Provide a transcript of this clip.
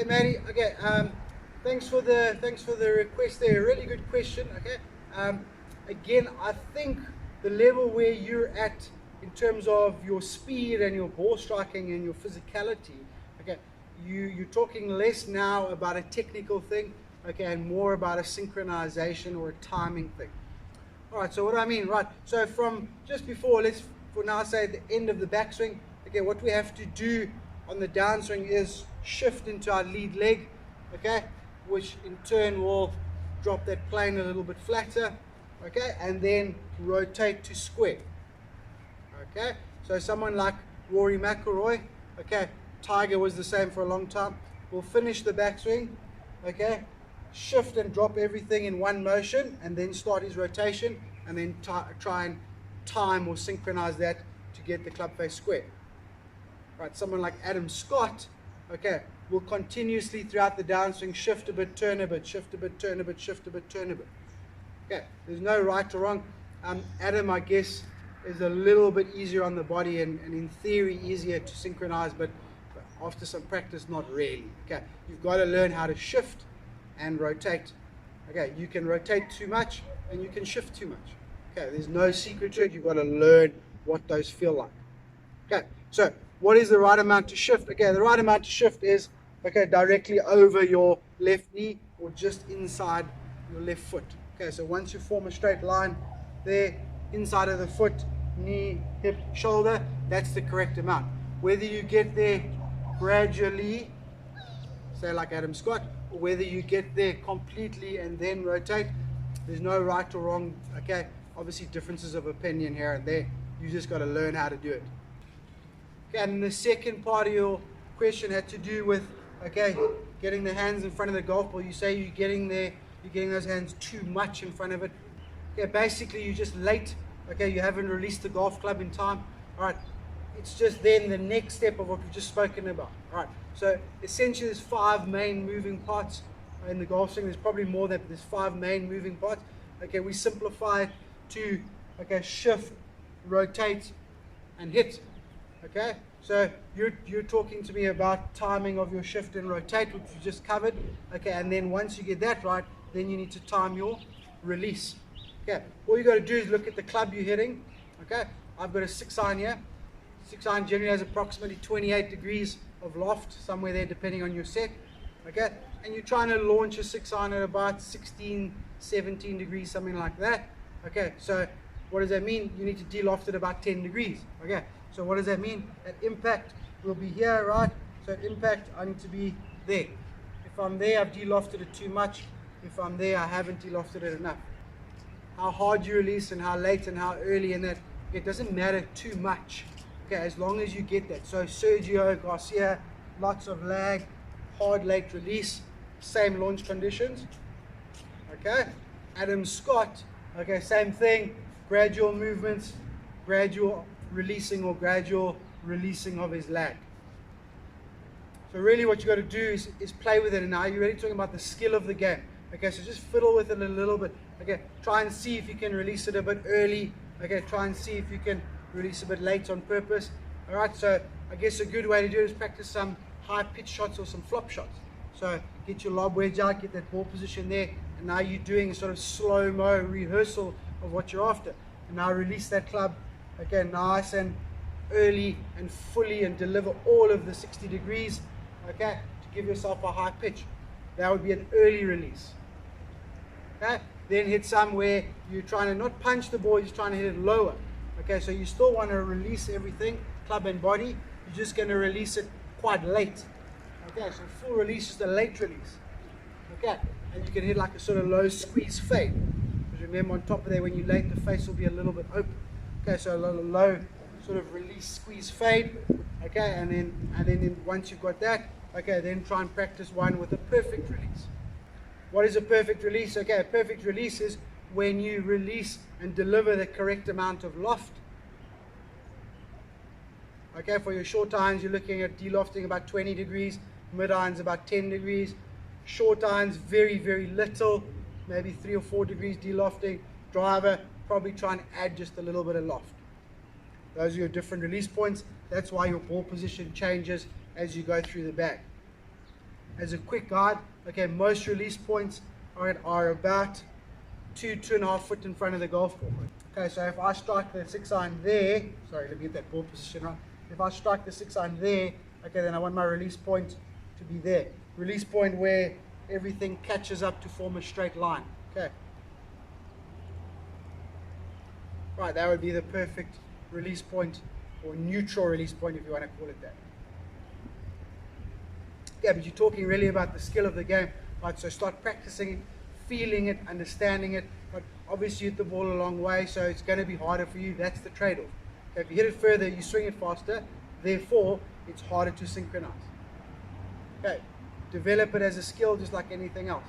Maddie. Okay, thanks for the request there. A really good question. Okay, again, I think the level where you're at in terms of your speed and your ball striking and your physicality. Okay, you're talking less now about a technical thing. Okay, and more about a synchronization or a timing thing. All right. So what do I mean? Right. So from just before, let's for now say at the end of the backswing. Okay, what we have to do on the downswing is shift into our lead leg, okay, which in turn will drop that plane a little bit flatter, okay, and then rotate to square, okay. So someone like Rory McIlroy, okay, Tiger was the same for a long time, will finish the backswing, okay, shift and drop everything in one motion, and then start his rotation, and then try and time or synchronize that to get the club face square. Right, someone like Adam Scott, okay, will continuously throughout the downswing shift a bit, turn a bit, shift a bit, turn a bit, shift a bit, turn a bit. Okay, there's no right or wrong. Adam, I guess, is a little bit easier on the body and in theory easier to synchronize, but after some practice, not really. Okay, you've got to learn how to shift and rotate. Okay, you can rotate too much and you can shift too much. Okay, there's no secret to it. You've got to learn what those feel like. Okay, so what is the right amount to shift? Okay, the right amount to shift is, okay, directly over your left knee or just inside your left foot. Okay, so once you form a straight line there, inside of the foot, knee, hip, shoulder, that's the correct amount. Whether you get there gradually, say like Adam Scott, or whether you get there completely and then rotate, there's no right or wrong, okay? Obviously differences of opinion here and there. You just got to learn how to do it. Okay, and the second part of your question had to do with, okay, getting the hands in front of the golf ball. You say you're getting those hands too much in front of it. Okay, basically you're just late. Okay, you haven't released the golf club in time. All right, it's just then the next step of what we've just spoken about. All right, so essentially there's 5 main moving parts in the golf swing. There's probably more than, but there's 5 main moving parts. Okay, we simplify it to, okay, shift, rotate, and hit. Okay, so you're talking to me about timing of your shift and rotate, which we just covered. Okay, and then once you get that right, then you need to time your release. Okay, all you got to do is look at the club you're hitting. Okay, I've got a 6-iron here. 6-iron generally has approximately 28 degrees of loft, somewhere there depending on your set. Okay, and you're trying to launch a 6-iron at about 16, 17 degrees, something like that. Okay, so what does that mean? You need to de-loft it about 10 degrees. Okay, so what does that mean? At impact will be here, right? So at impact, I need to be there. If I'm there, I've de-lofted it too much. If I'm there, I haven't de-lofted it enough. How hard you release and how late and how early and that, it doesn't matter too much. Okay, as long as you get that. So Sergio Garcia, lots of lag, hard late release, same launch conditions. Okay, Adam Scott, okay, same thing, gradual movements, gradual releasing or gradual releasing of his lag. So really what you got to do is play with it. And now you're really talking about the skill of the game. Okay, so just fiddle with it a little bit. Okay, try and see if you can release it a bit early. Okay, try and see if you can release a bit late on purpose. All right, so I guess a good way to do it is practice some high pitch shots or some flop shots. So get your lob wedge out, get that ball position there, and now you're doing a sort of slow-mo rehearsal of what you're after. And now release that club, okay, nice and early and fully, and deliver all of the 60 degrees, okay, to give yourself a high pitch. That would be an early release. Okay, then hit some where you're trying to not punch the ball, you're trying to hit it lower. Okay, so you still want to release everything, club and body, you're just going to release it quite late. Okay, so full release is a late release. Okay, and you can hit like a sort of low squeeze fade. Because remember, on top of there, when you late, the face will be a little bit open. Okay, so a little low sort of release squeeze fade. Okay, and then once you've got that, okay, then try and practice one with a perfect release. What is a perfect release? Okay, a perfect release is when you release and deliver the correct amount of loft. Okay, for your short irons, you're looking at de-lofting about 20 degrees, mid irons about 10 degrees, short irons very, very little, maybe 3 or 4 degrees de-lofting, driver, probably try and add just a little bit of loft. Those are your different release points. That's why your ball position changes as you go through the bag. as a quick guide, okay, most release points are about 2.5 foot in front of the golf ball. Okay, so if I strike the 6-iron there, sorry, let me get that ball position right. If I strike the 6-iron there, okay, then I want my release point to be there. Release point where everything catches up to form a straight line. Okay. Right, that would be the perfect release point, or neutral release point if you want to call it that. Yeah, but you're talking really about the skill of the game, right? So start practicing it, feeling it, understanding it. But obviously you hit the ball a long way, so it's going to be harder for you. That's the trade-off. Okay, if you hit it further, you swing it faster. Therefore, it's harder to synchronize. Okay, develop it as a skill just like anything else.